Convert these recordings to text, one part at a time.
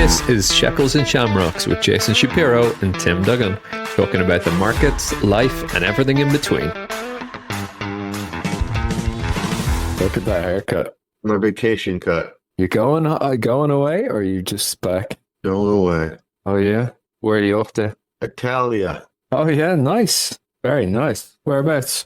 This is Shekels and Shamrocks with Jason Shapiro and Tim Duggan, talking about the markets, life, and everything in between. Look at that haircut. My vacation cut. You going away, or are you just back? Going away. Oh yeah, where are you off to? Italia. Oh yeah, nice, very nice. Whereabouts?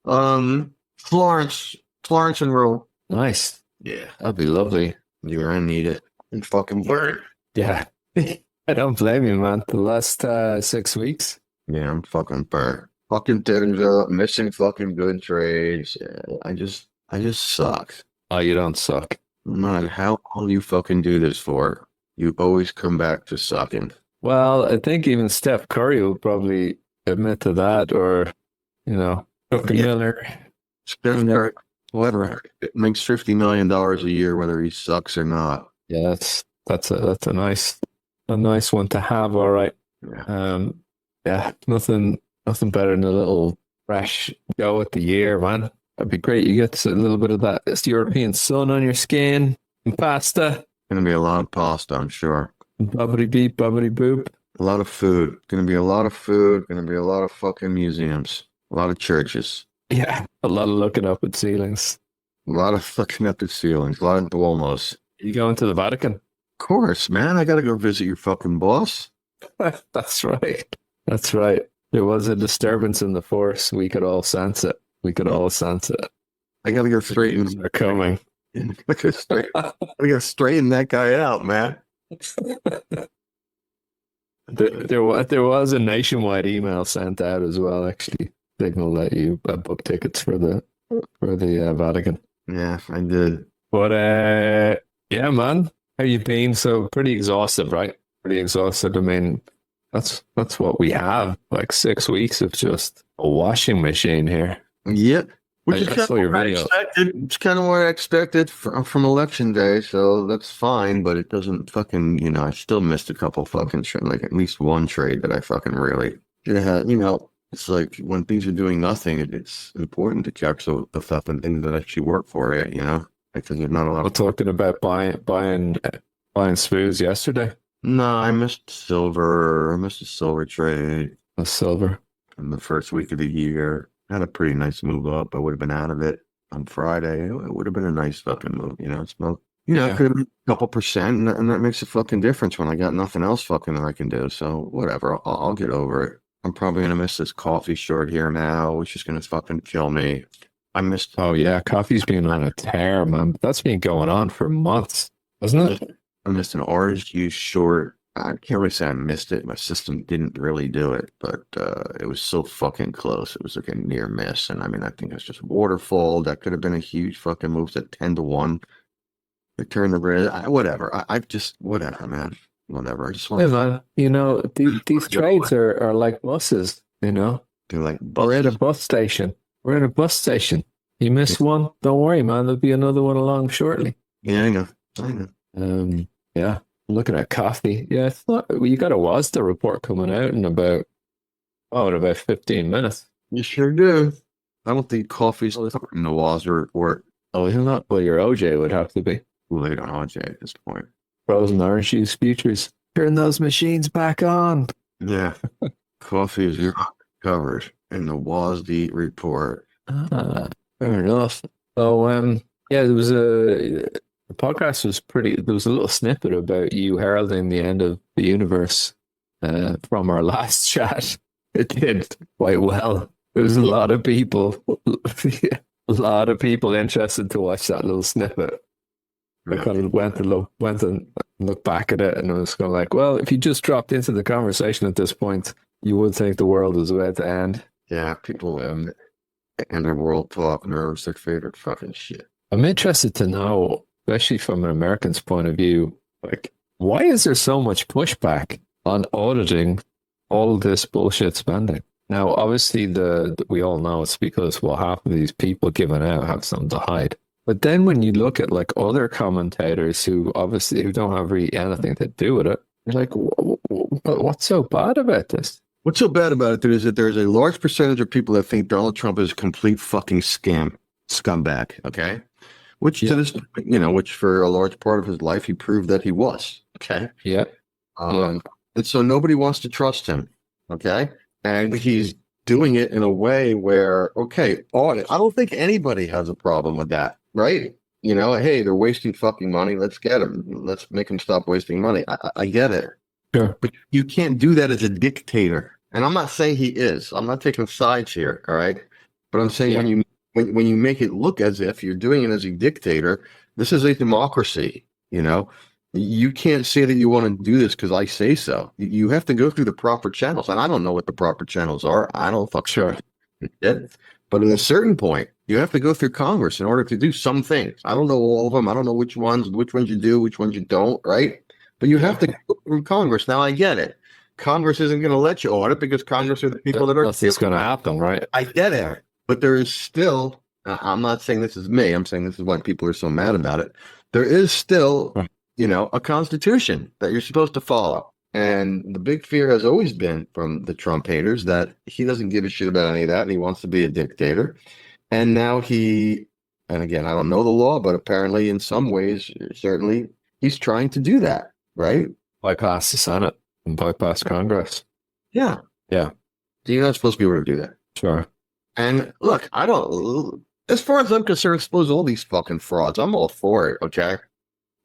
Florence and Rome. Nice. Yeah, That'd be lovely. you're gonna need it. And fucking burn. Yeah, I don't blame you, man. The last 6 weeks. Yeah, I'm fucking burnt. Fucking things up, missing fucking good trades. Yeah, I just suck. Oh, you don't suck. No matter how all you fucking do this for, you always come back to sucking. Well, I think even Steph Curry will probably admit to that, or Dr. Yeah. Miller. Spend whatever. It makes $50 million a year, whether he sucks or not. Yeah, that's a nice one to have. All right. Yeah. Yeah, nothing better than a little fresh go at the year, man. That'd be great. You get a little bit of that European sun on your skin, and pasta, Gonna be a lot of pasta, I'm sure. and bubbly beep, bubbly boop. A lot of food. Gonna be a lot of food. Gonna be a lot of fucking museums. A lot of churches. Yeah, a lot of looking up at ceilings. A lot of fucking up the ceilings. A lot of Duomos. You going to the Vatican? Of course, man. I gotta go visit your fucking boss. That's right. That's right. There was a disturbance in the force. We could all sense it. I gotta go straighten. They're coming. I gotta straighten that guy out, man. There was a nationwide email sent out as well, actually, signal that you book tickets for the Vatican. Yeah, I did. But yeah, man, how you been? So pretty exhausted, right? Pretty exhausted. I mean, that's what we have. Like 6 weeks of just a washing machine here. Yep. Which is I kind saw of your what I video. expected. It's kind of what I expected from election day, so that's fine. But it doesn't fucking, I still missed a couple fucking like at least one trade that I fucking really should have had. It's like when things are doing nothing, it's important to catch the fucking things that actually work for it. Because there's not a lot We're of. talking about buying spoons yesterday. No, I missed silver. I missed a silver trade A silver. in the first week of the year. Had a pretty nice move up. I would have been out of it on Friday. It would have been a nice fucking move. It's about, Yeah. it could have been a couple percent, and that makes a fucking difference when I got nothing else fucking that I can do. So whatever, I'll get over it. I'm probably gonna miss this coffee short here now, which is gonna fucking kill me. I missed. Oh yeah, coffee's been on a tear, man. But that's been going on for months, hasn't it? I missed an orange juice short. I can't really say I missed it. My system didn't really do it, but it was so fucking close. It was like a near miss. And I mean, I think it's just waterfall. That could have been a huge fucking move at 10-1. They turned the red. Whatever. I just, whatever, man. Whatever. I just want Yeah, man. These trades are like buses, They're like, We're at a bus station. You miss one, don't worry, man. There'll be another one along shortly. Yeah, I know. Yeah. Looking at coffee. Yeah, it's not, you got a WASDA report coming out in about 15 minutes. You sure do. I don't think coffee's in the WASDA report. Oh, isn't that? Well, your OJ would have to be. Late on OJ at this point. Frozen orange juice futures. Turn those machines back on. Yeah. Coffee is covered in the WASD report. Fair enough. So, yeah, there was the podcast was there was a little snippet about you heralding the end of the universe from our last chat. It did quite well. There was a lot of people interested to watch that little snippet. I kind of went and looked back at it, and I was kind of like, well, if you just dropped into the conversation at this point, you would think the world was about to end. Yeah, people and their world talk nerves their favorite fucking shit. I'm interested to know, especially from an American's point of view, like, why is there so much pushback on auditing all this bullshit spending? Now, obviously, we all know it's because, half of these people giving out have something to hide. But then when you look at like other commentators who don't have really anything to do with it, you're like, what's so bad about this? What's so bad about it is that there's a large percentage of people that think Donald Trump is a complete fucking scumbag, okay? Which to this, which for a large part of his life, he proved that he was. Okay. Yeah. And so nobody wants to trust him. Okay. And he's doing it in a way where, okay, audit. I don't think anybody has a problem with that, right? You know, hey, they're wasting fucking money. Let's get them. Let's make them stop wasting money. I get it. Sure. But you can't do that as a dictator. And I'm not saying he is. I'm not taking sides here. All right. But I'm saying when you make it look as if you're doing it as a dictator, this is a democracy. You know, you can't say that you want to do this because I say so. You have to go through the proper channels. And I don't know what the proper channels are. I don't fuck Sure. it. But at a certain point, you have to go through Congress in order to do some things. I don't know all of them. I don't know which ones you do, which ones you don't, right? But you have to go through Congress. Now, I get it. Congress isn't going to let you audit because Congress are the people that are. That's what's going to happen, right? I get it. But there is still, I'm not saying this is me. I'm saying this is why people are so mad about it. There is still, you know, a constitution that you're supposed to follow. And the big fear has always been from the Trump haters that he doesn't give a shit about any of that and he wants to be a dictator. And now and again, I don't know the law, but apparently in some ways, certainly he's trying to do that, right? Bypass the Senate and bypass Congress. Yeah. Yeah. So you're not supposed to be able to do that. Sure. And look, as far as I'm concerned, expose all these fucking frauds. I'm all for it, okay?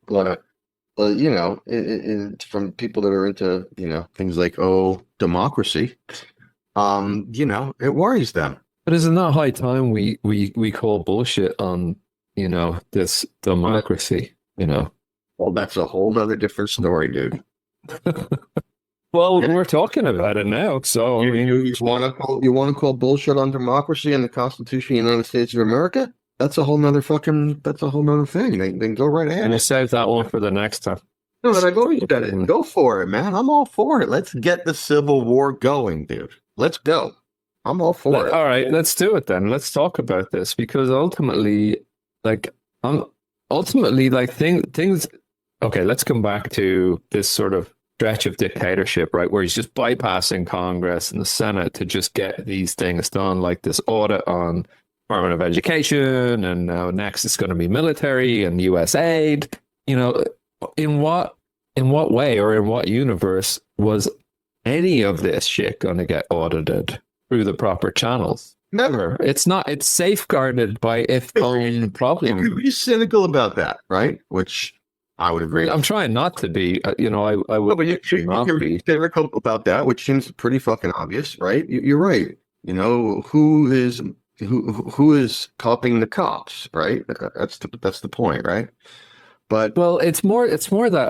But, you know, from people that are into, you know, things like, democracy, you know, it worries them. But isn't that high time we call bullshit on, you know, this democracy, you know? Well, that's a whole other different story, dude. Well, we're talking about it now, so I mean, you want to call bullshit on democracy and the Constitution of the United States of America? That's a whole nother thing. Then go right ahead. And I save that one for the next time. No, but I've always done it. Go for it, man. I'm all for it. Let's get the Civil War going, dude. Let's go. I'm all for it. All right, let's do it then. Let's talk about this because ultimately, things. Okay, let's come back to this sort of stretch of dictatorship, right, where he's just bypassing Congress and the Senate to just get these things done, like this audit on Department of Education, and now next it's going to be military and U.S. aid. You know, in what way or in what universe was any of this shit going to get audited through the proper channels? Never. It's not. It's safeguarded by its own problem. You could be cynical about that, right? Which I would agree. I'm trying not to be. You know, I would. No, but you're cynical about that, which seems pretty fucking obvious, right? You're right. You know, who is copying the cops, right? That's the point, right? But well, it's more that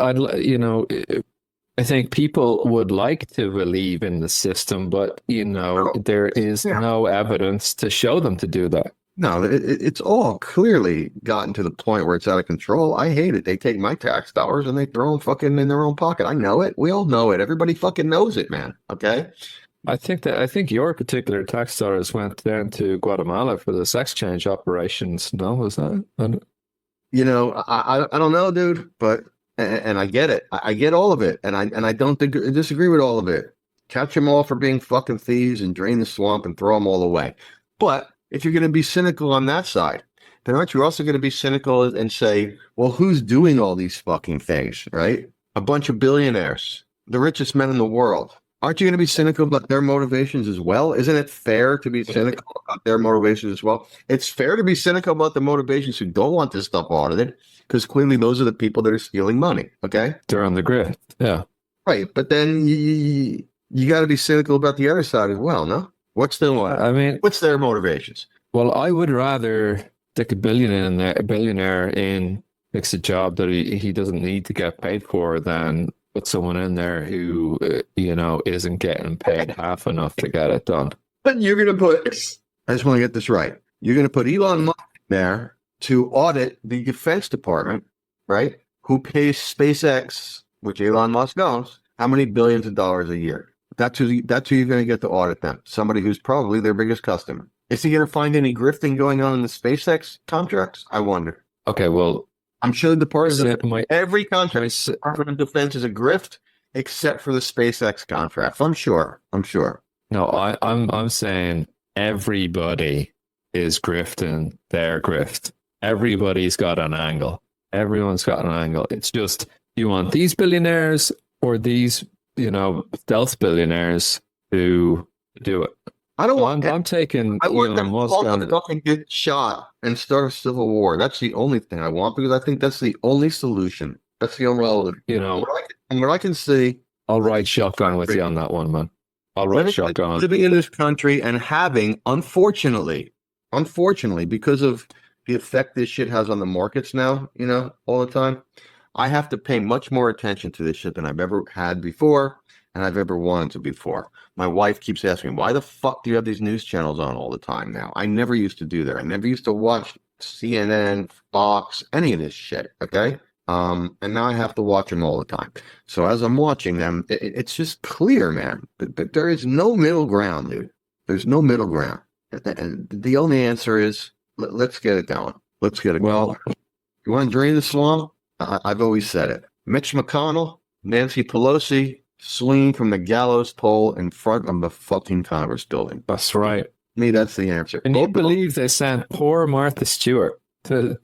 I think people would like to believe in the system, but there is no evidence to show them to do that. No, it's all clearly gotten to the point where it's out of control. I hate it. They take my tax dollars and they throw them fucking in their own pocket. I know it. We all know it. Everybody fucking knows it, man. Okay. I think your particular tax dollars went down to Guatemala for the sex change operations. No, was that? You know, I don't know, dude, but and I get it. I get all of it, and I don't disagree with all of it. Catch them all for being fucking thieves and drain the swamp and throw them all away. But if you're going to be cynical on that side, then aren't you also going to be cynical and say, well, who's doing all these fucking things, right? A bunch of billionaires, the richest men in the world. Aren't you going to be cynical about their motivations as well? Isn't it fair to be cynical about their motivations as well? It's fair to be cynical about the motivations who don't want this stuff audited, because clearly those are the people that are stealing money, okay? They're on the grid, yeah. Right, but then you got to be cynical about the other side as well, no? What's their motivations? Well, I would rather stick a billionaire in, fix a job that he doesn't need to get paid for than put someone in there who, isn't getting paid half enough to get it done. But you're going to put, I just want to get this right. You're going to put Elon Musk there to audit the Defense Department, right? Who pays SpaceX, which Elon Musk owns, how many billions of dollars a year? That's who you're going to get to audit them. Somebody who's probably their biggest customer. Is he going to find any grifting going on in the SpaceX contracts? I wonder. Okay, well, I'm sure every contract, Department of Defense is a grift, except for the SpaceX contract. I'm sure. No, I'm saying everybody is grifting their grift. Everybody's got an angle. Everyone's got an angle. It's just you want these billionaires or these, stealth billionaires to do it. I don't want. I'm taking I want Elon them Musk all to on. fucking get shot and start a civil war. That's the only thing I want because I think that's the only solution. That's the only, and what I can see. I'll ride shotgun with you on that one, man. I'll ride shotgun. Living in this country and having, unfortunately, because of the effect this shit has on the markets now, all the time, I have to pay much more attention to this shit than I've ever had before and I've ever wanted to before. My wife keeps asking me, why the fuck do you have these news channels on all the time now? I never used to do that. I never used to watch CNN, Fox, any of this shit, okay? And now I have to watch them all the time. So as I'm watching them, it's just clear, man, that there is no middle ground, dude. There's no middle ground. And the only answer is, let's get it going. Let's get it going. Well, you want to drain the swamp? I've always said it. Mitch McConnell, Nancy Pelosi, swinging from the gallows pole in front of the fucking Congress building. That's right. To me, that's the answer. And you believe they sent poor Martha Stewart to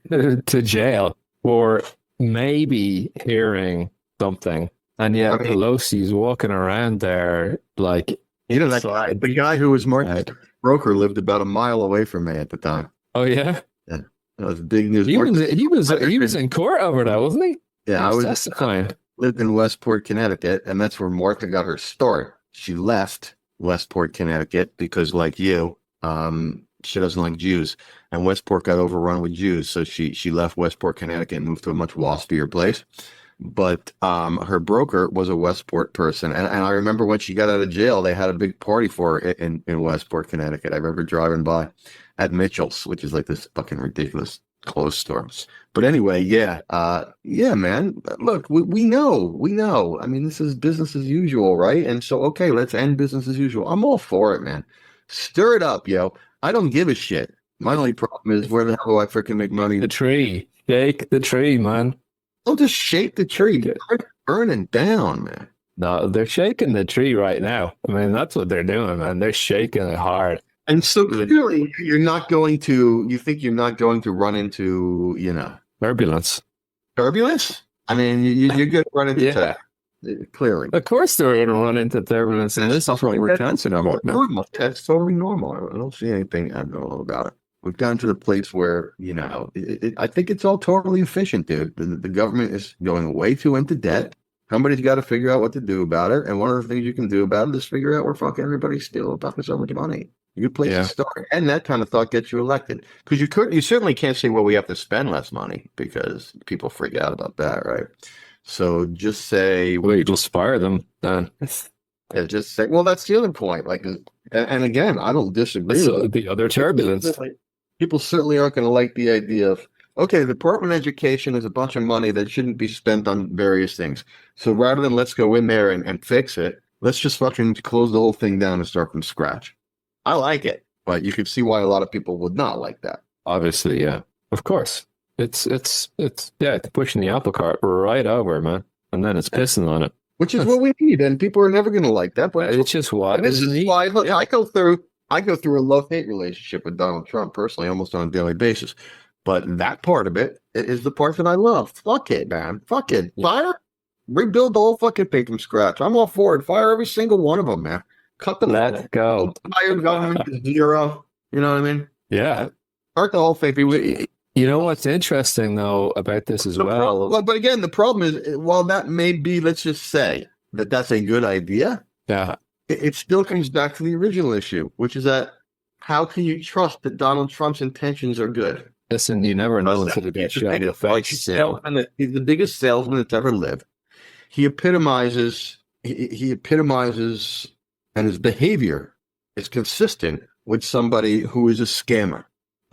jail for maybe hearing something, and yet Pelosi's walking around there like the guy who was Martha's broker lived about a mile away from me at the time. Oh yeah, that was big news. He was in court over that, wasn't he? Yeah, I was testifying. Lived in Westport, Connecticut, and that's where Martha got her start. She left Westport, Connecticut because, like you, she doesn't like Jews, and Westport got overrun with Jews, so she left Westport, Connecticut, and moved to a much waspier place. But her broker was a Westport person, and I remember when she got out of jail, they had a big party for her in Westport, Connecticut. I remember driving by at Mitchell's, which is like this fucking ridiculous clothes store. But anyway, yeah, man. Look, we know. I mean, this is business as usual, right? And so, okay, let's end business as usual. I'm all for it, man. Stir it up, yo. I don't give a shit. My only problem is where the hell do I freaking make money? The tree. Shake the tree, man. Don't just shake the tree. It's burning down, man. No, they're shaking the tree right now. I mean, that's what they're doing, man. They're shaking it hard. And so clearly, you think you're not going to run into, turbulence. Turbulence? I mean, you're going to run into that. Clearly. Of course they're going to run into turbulence, and this is what we're dancing about now. Normal. That's totally normal. I don't see anything abnormal about it. We've gotten to the place where, I think it's all totally efficient, dude. The government is going way too into debt. Somebody's got to figure out what to do about it. And one of the things you can do about it is figure out where fucking everybody's stealing fucking so much money. A good place to start. And that kind of thought gets you elected. Because you certainly can't say, well, we have to spend less money, because people freak out about that, right? So just say, wait, you'll fire them then. Yeah, just say, well, that's the other point. Like, and again, I don't disagree with the other turbulence. People certainly aren't going to like the idea of, okay, the Department of Education is a bunch of money that shouldn't be spent on various things. So rather than let's go in there and fix it, let's just fucking close the whole thing down and start from scratch. I like it, but you can see why a lot of people would not like that. Obviously, yeah, of course. It's pushing the apple cart right over, man, and then it's pissing on it, which is what we need, and people are never going to like that. But it's just what this is why. Look, I go through a love-hate relationship with Donald Trump personally, almost on a daily basis. But that part of it is the part that I love. Fuck it, man. Fuck it. Fire, rebuild the whole fucking thing from scratch. I'm all for it. Fire every single one of them, man. Cut them. Let's go. Fire government to zero. You know what I mean? Yeah. Start the whole thing. You know what's interesting though about this as well? But again, the problem is, while that may be, let's just say that that's a good idea. Yeah. It still comes back to the original issue, which is that how can you trust that Donald Trump's intentions are good? Listen, you never know until you get shot in the face. He's the biggest salesman that's ever lived. He epitomizes, and his behavior is consistent with somebody who is a scammer.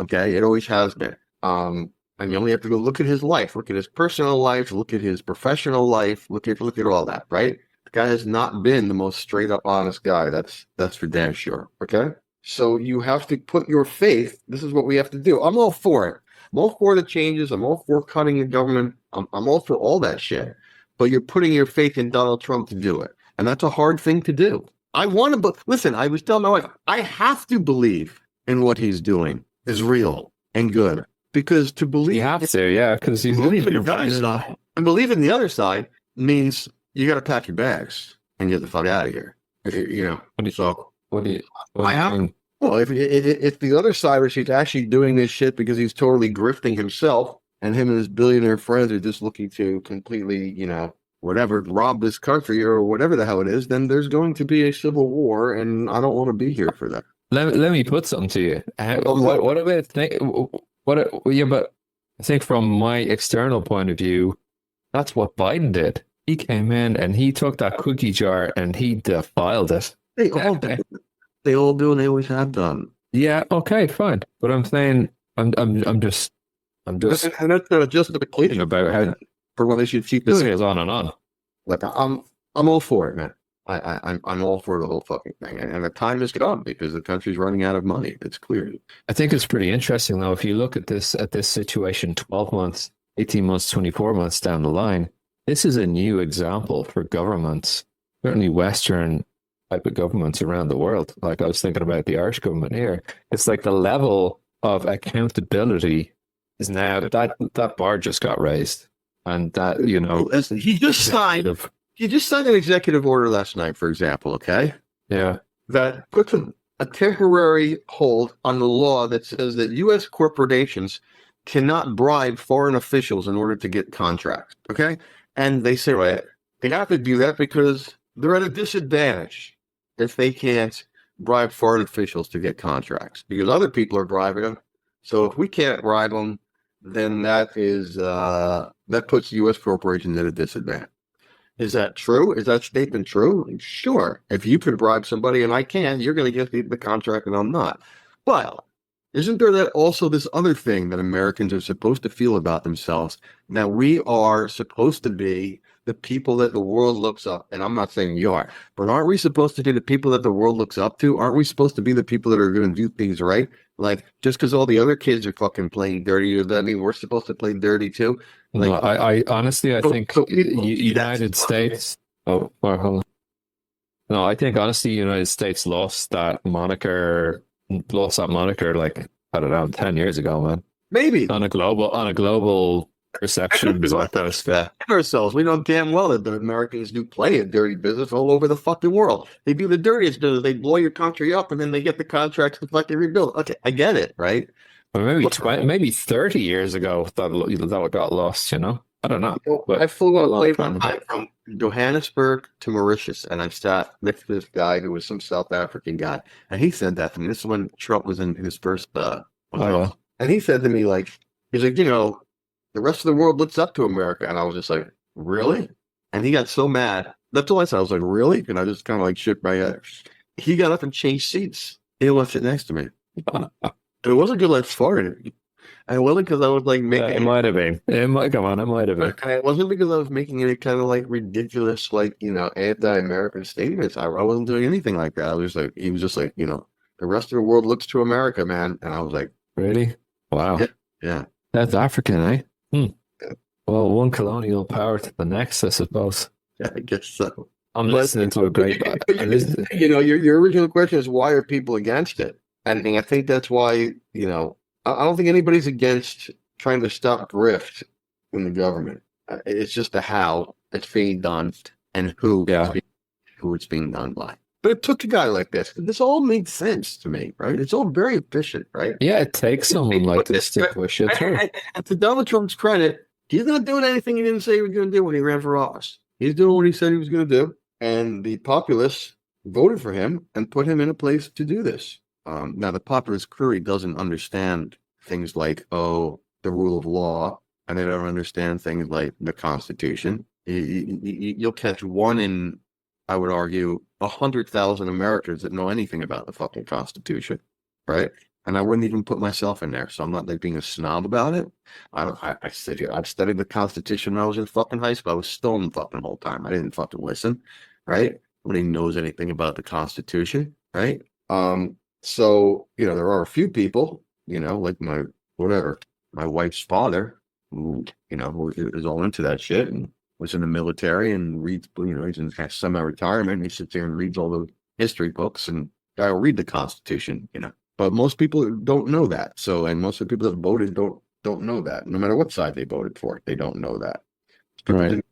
Okay, it always has been. And you only have to go look at his life, look at his personal life, look at his professional life, look at all that, right? The guy has not been the most straight up honest guy. That's for damn sure. Okay. So you have to put your faith. This is what we have to do. I'm all for it. I'm all for the changes. I'm all for cutting the government. I'm all for all that shit. But you're putting your faith in Donald Trump to do it. And that's a hard thing to do. I want to, listen, I was telling my wife, I have to believe in what he's doing is real and good. Because to believe, you have to, yeah, because you believe in your And believing the other side means you got to pack your bags and get the fuck out of here. You know, What do you I have. Well, if the other side is he's actually doing this shit because he's totally grifting himself, and him and his billionaire friends are just looking to completely, you know, whatever, rob this country or whatever the hell it is, then there's going to be a civil war, and I don't want to be here for that. Let me put something to you. What about yeah, but I think from my external point of view, that's what Biden did. He came in and he took that cookie jar and he defiled it. They all do. They all do, and they always have done. Yeah, okay, fine. But I'm saying I'm just And that's not a justification about how for when they should keep this doing it. goes on and on. Like I'm all for it, man. I'm all for the whole fucking thing, and the time has come because the country's running out of money. It's clear. I think it's pretty interesting though. If you look at this situation 12 months, 18 months, 24 months down the line, this is a new example for governments, certainly Western type of governments around the world. Like I was thinking about the Irish government here. It's like the level of accountability is now that bar just got raised. And that, you know, Listen, he just signed an executive order last night, for example, okay? Yeah. That puts a temporary hold on the law that says that U.S. corporations cannot bribe foreign officials in order to get contracts, okay? And they say, right, they have to do that because they're at a disadvantage if they can't bribe foreign officials to get contracts because other people are bribing them. So if we can't bribe them, then that puts U.S. corporations at a disadvantage. Is that true? Is that statement true? Sure. If you can bribe somebody and I can, you're going to get the contract and I'm not. But isn't there that also this other thing that Americans are supposed to feel about themselves? Now, we are supposed to be the people that the world looks up, and I'm not saying you are, but aren't we supposed to be the people that the world looks up to? Aren't we supposed to be the people that are going to do things right? Like, just because all the other kids are fucking playing dirty, does that mean we're supposed to play dirty too? Like, No, I honestly, I think United States. Oh, well, hold on. No, I think honestly, United States lost that moniker like, I don't know, 10 years ago, man. maybe On a global perception. ourselves. We know damn well that the Americans do plenty of dirty business all over the fucking world. They do the dirtiest business. They blow your country up, and then they get the contracts to fucking rebuild. Okay, I get it, right? Or maybe 30 years ago that got lost, you know? I don't know. I flew away from Johannesburg to Mauritius, and I sat next to this guy who was some South African guy, and he said that to me. This is when Trump was in his first. And he said to me, like, he's like, you know, the rest of the world looks up to America, and I was just like, really? And he got so mad. That's all I said. I was like, really? And I just kind of like shook my head. He got up and changed seats. He left it next to me. It wasn't because I farted. It wasn't because I was like making. It might have been. It might have been. And it wasn't because I was making any kind of like ridiculous, like, you know, anti-American statements. I wasn't doing anything like that. I was like, he was just like, you know, the rest of the world looks to America, man. And I was like, really? Wow. Yeah. That's African, eh? Well, one colonial power to the next, I suppose. Yeah, I guess so. I'm listening to a great. You know, your original question is why are people against it? And I think that's why, you know, I don't think anybody's against trying to stop grift in the government. It's just the how it's being done and who it's being done by. But it took a guy like this. This all makes sense to me, right? It's all very efficient, right? Yeah, it takes someone like this to push it through. And to Donald Trump's credit, he's not doing anything he didn't say he was going to do when he ran for office. He's doing what he said he was going to do. And the populace voted for him and put him in a place to do this. Now, the populace clearly doesn't understand things like, the rule of law, and they don't understand things like the Constitution. You'll catch one in, I would argue, 100,000 Americans that know anything about the fucking Constitution, right? And I wouldn't even put myself in there, so I'm not like being a snob about it. I sit here. I've studied the Constitution when I was in fucking high school. I was stoned fucking the whole time. I didn't fucking listen, right? Nobody knows anything about the Constitution, right? So, you know, there are a few people, you know, like my wife's father, who, you know, who is all into that shit and was in the military and reads, you know, he's in semi-retirement. He sits there and reads all the history books, and I will read the Constitution, you know. But most people don't know that. So, and most of the people that voted don't know that. No matter what side they voted for, they don't know that. Right.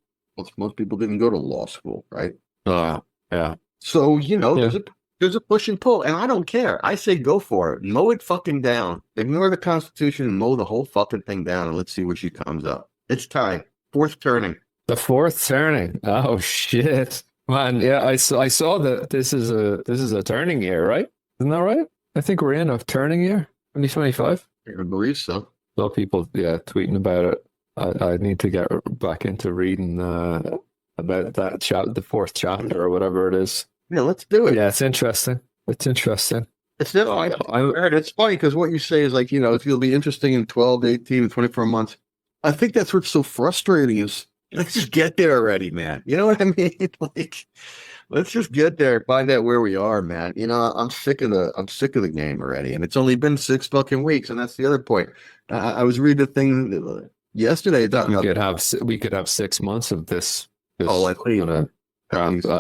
Most people didn't go to law school, right? Yeah. So, Yeah. there's a push and pull, and I don't care. I say go for it. Mow it fucking down. Ignore the Constitution and mow the whole fucking thing down, and let's see where she comes up. It's time. Fourth turning. The fourth turning. Oh shit, man. Yeah, I saw that this is a turning year, right? Isn't that right? I think we're in a turning year, 2025. I believe so. A lot of people, yeah, tweeting about it. I need to get back into reading about that the fourth chapter or whatever it is. Yeah, let's do it. Yeah, it's interesting. It's interesting. It's funny because what you say is like, it'll be interesting in 12, 18, and 24 months. I think that's what's so frustrating is let's just get there already, man. You know what I mean? Like, let's just get there, find out where we are, man. I'm sick of the game already, and it's only been 6 fucking weeks, and that's the other point. I was reading a thing yesterday. We could have 6 months of this. At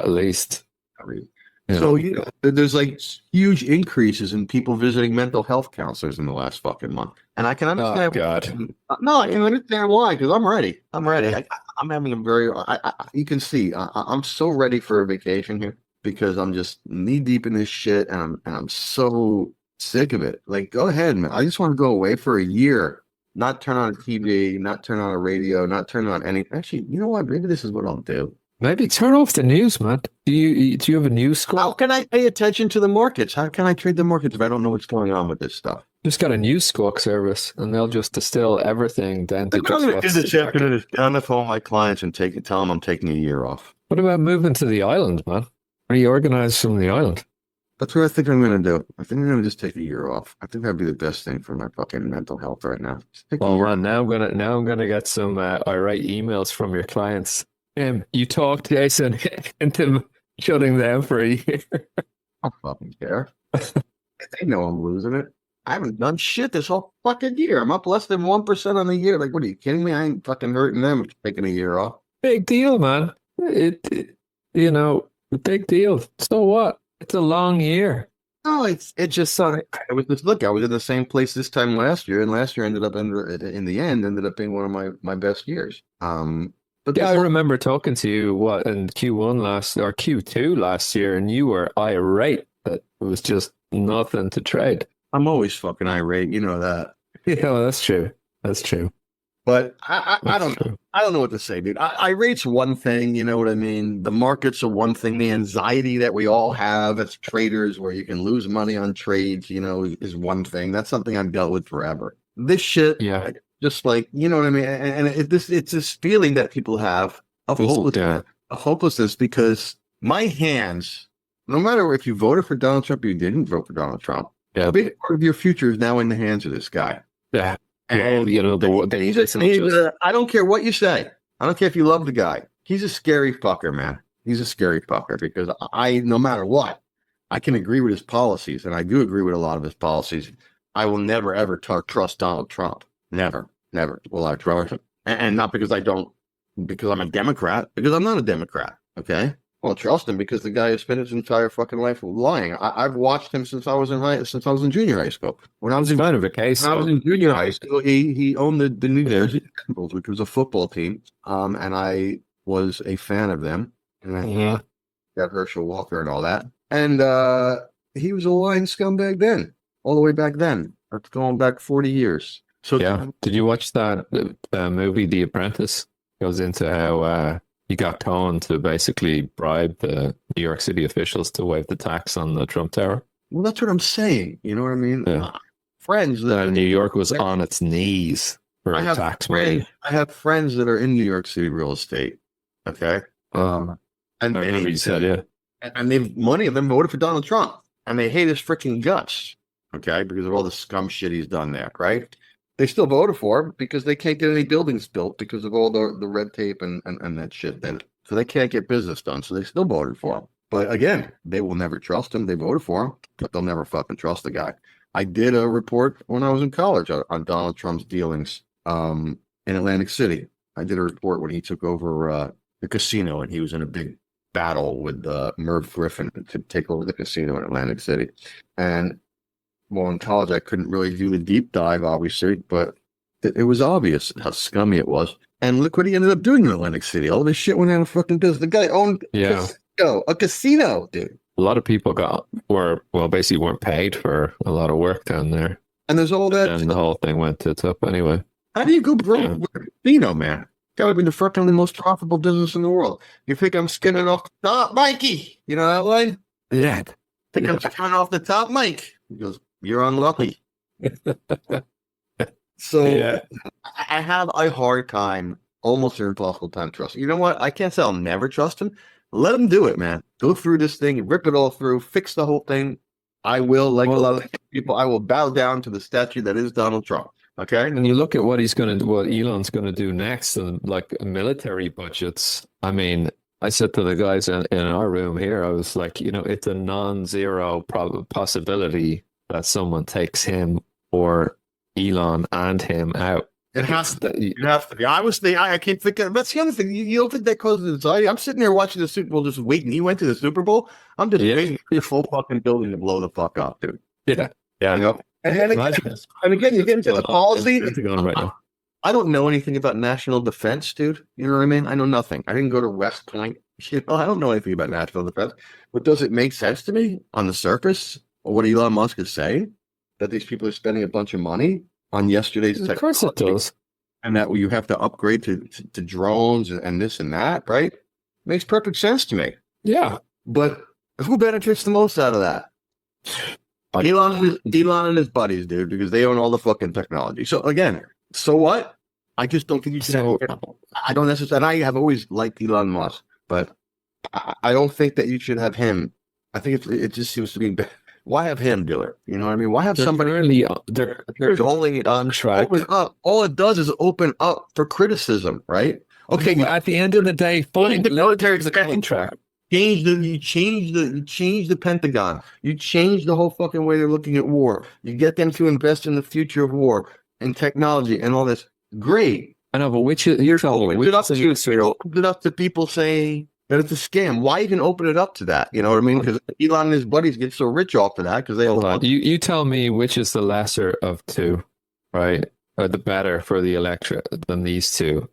least. So there's like huge increases in people visiting mental health counselors in the last fucking month, and I can understand. Oh God! No, I can understand why because I'm ready. I'm ready. I'm having a very. You can see I'm so ready for a vacation here because I'm just knee deep in this shit, and I'm so sick of it. Like, go ahead, man. I just want to go away for a year, not turn on a TV, not turn on a radio, not turn on anything. Actually, you know what? Maybe this is what I'll do. Maybe turn off the news, man. Do you have a news squawk? How can I pay attention to the markets? How can I trade the markets if I don't know what's going on with this stuff? Just got a news squawk service, and they'll just distill everything down to. I'm going to do this afternoon. I'm going to call my clients and tell them I'm taking a year off. What about moving to the island, man? Reorganize from the island. That's what I think I'm going to do. I think I'm going to just take a year off. I think that'd be the best thing for my fucking mental health right now. Well, man, now I'm gonna get some irate emails from your clients. You talked Jason into shutting down for a year. I don't fucking care. They know I'm losing it. I haven't done shit this whole fucking year. I'm up less than 1% on the year. Like, what are you kidding me? I ain't fucking hurting them taking a year off. Big deal, man. Big deal. So what? It's a long year. No, it just sounded. I was in the same place this time last year, and last year ended up being one of my best years. But yeah, I remember talking to you in Q2 last year, and you were irate that it was just nothing to trade. I'm always fucking irate, you know that. Yeah, well, that's true. That's true. But I don't know what to say, dude. Irate's one thing, you know what I mean? The markets are one thing. The anxiety that we all have as traders where you can lose money on trades, is one thing. That's something I've dealt with forever. This shit, yeah. Just like, you know what I mean? And it's this feeling that people have of hopelessness because my hands, no matter if you voted for Donald Trump or you didn't vote for Donald Trump, a big part of your future is now in the hands of this guy. Yeah. And I don't care what you say. I don't care if you love the guy. He's a scary fucker, man. He's a scary fucker because no matter what, I can agree with his policies, and I do agree with a lot of his policies. I will never, ever trust Donald Trump. Never will I trust him. And not because because I'm a Democrat, because I'm not a Democrat, okay? Well, trust him because the guy has spent his entire fucking life lying. I've watched him since I was in junior high school. When I was in junior high school, he owned the New Jersey Devils, which was a football team, and I was a fan of them. And I got Herschel Walker and all that. And he was a lying scumbag then, all the way back then. That's going back 40 years. So yeah, did you watch that movie, The Apprentice? It goes into how he got Cohen to basically bribe the New York City officials to waive the tax on the Trump Tower. Well, that's what I'm saying. You know what I mean? Yeah. Friends that New York was on its knees for tax money. I have friends that are in New York City real estate. Okay, and you said, yeah, and many of them voted for Donald Trump, and they hate his freaking guts. Okay, because of all the scum shit he's done there, right? They still voted for him because they can't get any buildings built because of all the red tape and that shit. So they can't get business done. So they still voted for him. But again, they will never trust him. They voted for him, but they'll never fucking trust the guy. I did a report when I was in college on Donald Trump's dealings in Atlantic City. I did a report when he took over the casino, and he was in a big battle with Merv Griffin to take over the casino in Atlantic City. And well, in college, I couldn't really do the deep dive, obviously, but it was obvious how scummy it was. And look what he ended up doing in Atlantic City. All this shit went out of fucking business. The guy owned a casino, dude. A lot of people basically weren't paid for a lot of work down there. And there's all that. And the whole thing went tits up anyway. How do you go broke with a casino, man? That would be the fucking most profitable business in the world. You think I'm skinning off the top, Mikey? You know that line? Yeah. Think I'm skinning off the top, Mike? He goes, you're unlucky. So I have a hard time, almost an impossible time trusting. You know what? I can't say I'll never trust him. Let him do it, man. Go through this thing, rip it all through, fix the whole thing. I will, like a lot of people, I will bow down to the statue that is Donald Trump. Okay. And you look at what what Elon's going to do next, and like military budgets. I mean, I said to the guys in our room here, I was like, it's a non-zero possibility that someone takes him or Elon and him out. It has to be. I can't think of, that's the other thing. You don't think that causes anxiety? I'm sitting there watching the Super Bowl, just waiting. He went to the Super Bowl. I'm just waiting for the full fucking building to blow the fuck up, dude. Yeah. Yeah. And again, you get into the policy. Right now. I don't know anything about national defense, dude. You know what I mean? I know nothing. I didn't go to West Point. I don't know anything about national defense. But does it make sense to me on the surface, or what Elon Musk is saying, that these people are spending a bunch of money on yesterday's technology? Of course it does. And that you have to upgrade to drones and this and that, right? Makes perfect sense to me. Yeah. But who benefits the most out of that? Elon and his buddies, dude, because they own all the fucking technology. So again, so what? I just don't think you should. I don't necessarily. And I have always liked Elon Musk, but I don't think that you should have him. I think it just seems to be. Why have him do it? You know what I mean? Why have somebody? They're only on track. All it does is open up for criticism, right? Okay. At the end of the day, fine. The military is a contract. You change the Pentagon. You change the whole fucking way they're looking at war. You get them to invest in the future of war and technology and all this. Great. I know, but you're telling me. Open it up to people saying that it's a scam. Why even open it up to that? You know what I mean? Because Elon and his buddies get so rich off of that because they all. You tell me which is the lesser of two, right? Or the better for the electorate than these two.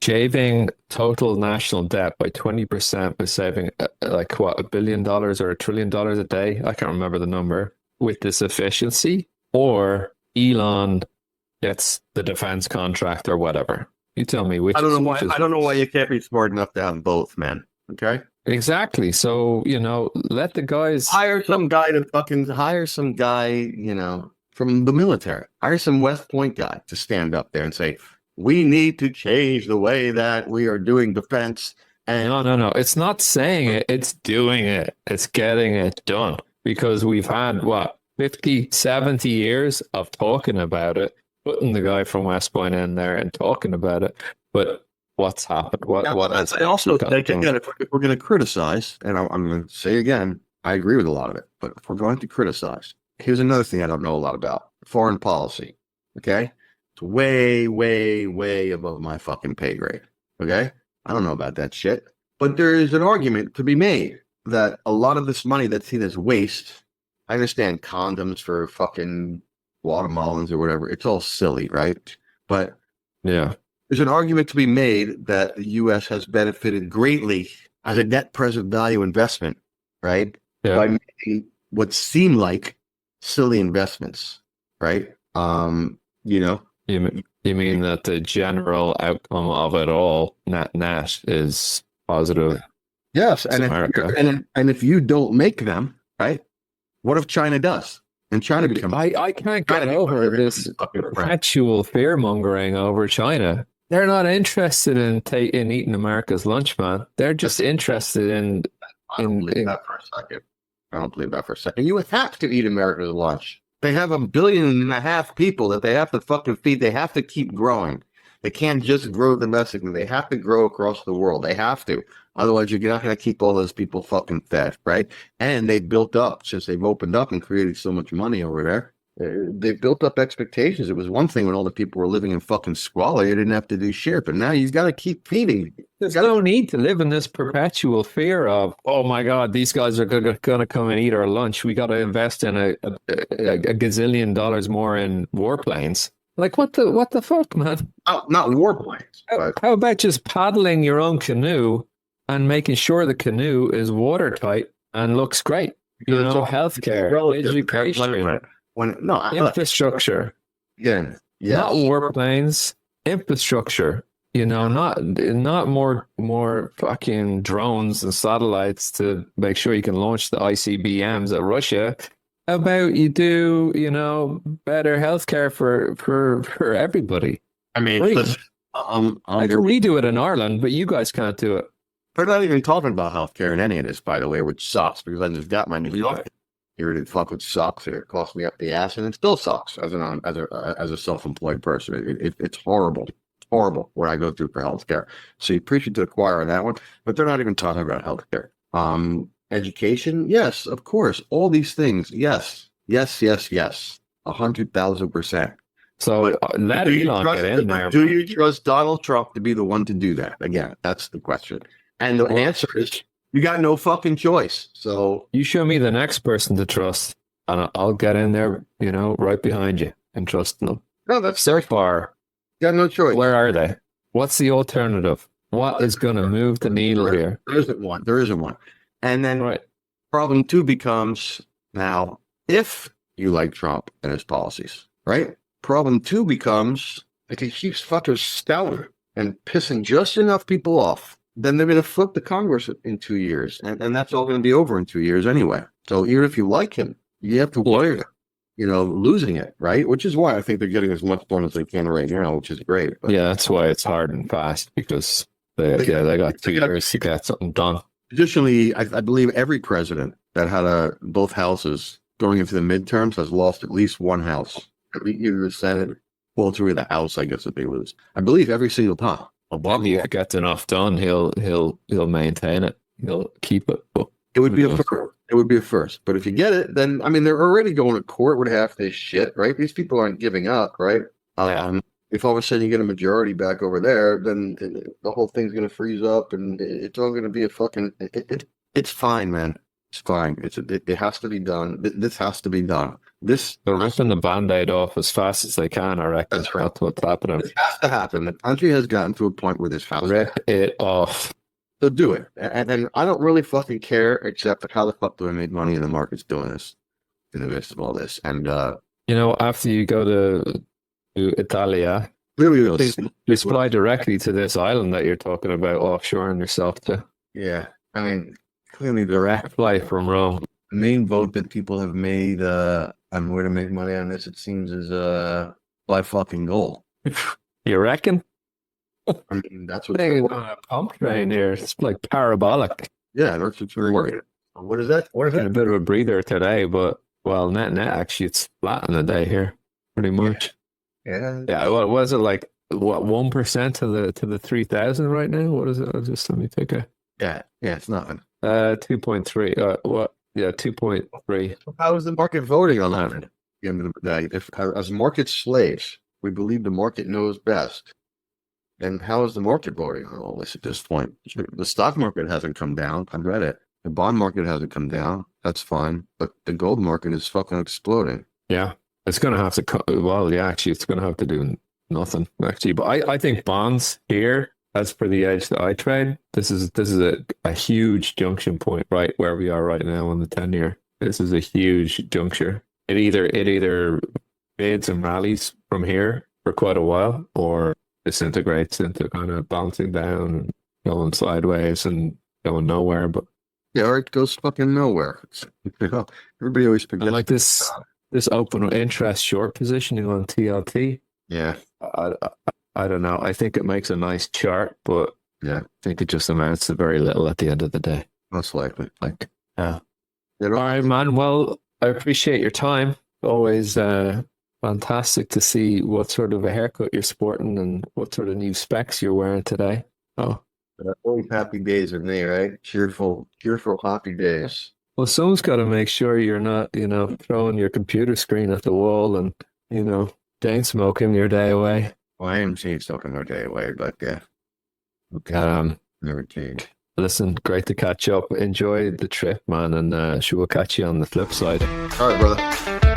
Shaving total national debt by 20% by saving $1 billion or $1 trillion a day. I can't remember the number with this efficiency, or Elon gets the defense contract or whatever. You tell me which. I don't know why you can't be smart enough to have both, man. Okay. Exactly. So let the guys hire some guy, from the military. Hire some West Point guy to stand up there and say, we need to change the way that we are doing defense. And no. It's not saying it. It's doing it. It's getting it done. Because we've had, 50, 70 years of talking about it, putting the guy from West Point in there and talking about it. But what's happened? What has I also think, again, if we're going to criticize, and I'm going to say again, I agree with a lot of it. But if we're going to criticize, here's another thing I don't know a lot about. Foreign policy. Okay? It's way, way, way above my fucking pay grade. Okay? I don't know about that shit. But there is an argument to be made that a lot of this money that's seen as waste, I understand condoms for fucking Guatemalans or whatever. It's all silly, right? But yeah, there's an argument to be made that the U.S. has benefited greatly as a net present value investment, right? Yeah. By making what seem like silly investments, right? You mean that the general outcome of it all, net is positive? Yes, and if you don't make them, right? What if China does? And China becomes... I can't get over this perpetual fear mongering over China. They're not interested in eating America's lunch, man. They're just interested in. I don't believe that for a second. You have to eat America's lunch. They have 1.5 billion people that they have to fucking feed. They have to keep growing. They can't just grow domestically. They have to grow across the world. They have to. Otherwise, you're not going to keep all those people fucking fed, right? And they've built up, since they've opened up and created so much money over there, they've built up expectations. It was one thing when all the people were living in fucking squalor. You didn't have to do shit. But now you've got to keep feeding. There's no need to live in this perpetual fear of, oh my God, these guys are going to come and eat our lunch. We got to invest in a gazillion dollars more in warplanes. Like what the fuck, man? Not warplanes, but How about just paddling your own canoe and making sure the canoe is watertight and looks great? You Because it's know, all healthcare, relative. education, When no, infrastructure, again, not yes, warplanes, infrastructure. You know, not more fucking drones and satellites to make sure you can launch the ICBMs at Russia. How about you do, you know, better healthcare for everybody? I mean, Free. listen, I can redo it in Ireland, but you guys can't do it. we're not even talking about healthcare in any of this, by the way, which sucks because I just got my New York. Here it fucking sucks. It cost me up the ass, and it still sucks as a self-employed person. It's horrible. It's horrible what I go through for healthcare. So you appreciate the acquire on that one, but they're not even talking about healthcare. Education, yes, of course. All these things, yes, 100,000%. So let Elon get in there. Do you trust Donald Trump to be the one to do that? Again, that's the question. And the answer is you got no fucking choice. So You show me the next person to trust, and I'll get in there, you know, right behind you and trust them. no, that's So far, you got no choice. where are they? What's the alternative? What is going to move the needle here? There isn't one. There isn't one. And then Right. problem two becomes now if you like Trump and his policies, right? Problem two becomes if he keeps fucking stouting and pissing just enough people off, then they're going to flip the Congress in 2 years. And that's all going to be over in 2 years anyway. So even if you like him, you have to worry, you know, losing it, right? Which is why I think they're getting as much done as they can right now, which is great. But Yeah, that's why it's hard and fast because they got 2 years to get something done. additionally, I believe every president that had both houses going into the midterms has lost at least one house. Either the Senate, well, through the House, I guess, if they lose. I believe every single time. Obama gets enough done, he'll maintain it. He'll keep it. But It would be a first. It would be a first. But if you get it, then I mean, they're already going to court with half this shit, right? These people aren't giving up, right? If all of a sudden you get a majority back over there, then the whole thing's going to freeze up, and it's all going to be a fucking. It's fine, man. It's fine. It has to be done. This has to be done. they're ripping the Band-Aid off as fast as they can, I reckon. That's right. That's what's happening. This has to happen. The country has gotten to a point where this has to Rip happen. it off. So do it. And I don't really fucking care, except how the fuck do I make money in the markets doing this in the midst of all this? And You know, after you go to Italia, really, you fly directly to this island that you're talking about offshoring yourself to. yeah. I mean, clearly the Fly from Rome. main vote that people have made on where to make money on this, it seems, is by fucking goal. You reckon? I mean, that's what. They're on a pump train here. It's like parabolic. Yeah, that's what's worried. What is that? What is Got a that? bit of a breather today, but well, net actually it's flat in the day here, pretty much. Yeah. Yeah. What was it like? What 1% to the 3,000 right now? What is it? Just let me take a Yeah. It's nothing. 2.3. What? Yeah, 2.3. How is the market voting on that? At the end of the day, if as market slaves, we believe the market knows best, then how is the market voting on all this at this point? The stock market hasn't come down. I've read it. The bond market hasn't come down. That's fine. But the gold market is fucking exploding. Yeah, it's going to have to. Well, yeah, actually, it's going to have to do nothing actually. But I think bonds here, as per the edge that I trade, this is a huge junction point, right where we are right now on the 10-year. This is a huge juncture. It either fades and rallies from here for quite a while, or disintegrates into kind of bouncing down and going sideways and going nowhere. But Yeah, or it goes fucking nowhere. Everybody always I forgets. like this open interest short positioning on TLT. Yeah. I don't know. I think it makes a nice chart, but Yeah. I think it just amounts to very little at the end of the day. Most likely. Like, yeah. You All know, right, man. Well, I appreciate your time. Always fantastic to see what sort of a haircut you're sporting and what sort of new specs you're wearing today. Oh, always happy days with me, right? Cheerful, happy days. well, someone's got to make sure you're not, throwing your computer screen at the wall and, chain smoking your day away. Well, I am seeing something no day away, but yeah, never change. Listen, great to catch up. Enjoy the trip, man, and we'll catch you on the flip side. All right, brother.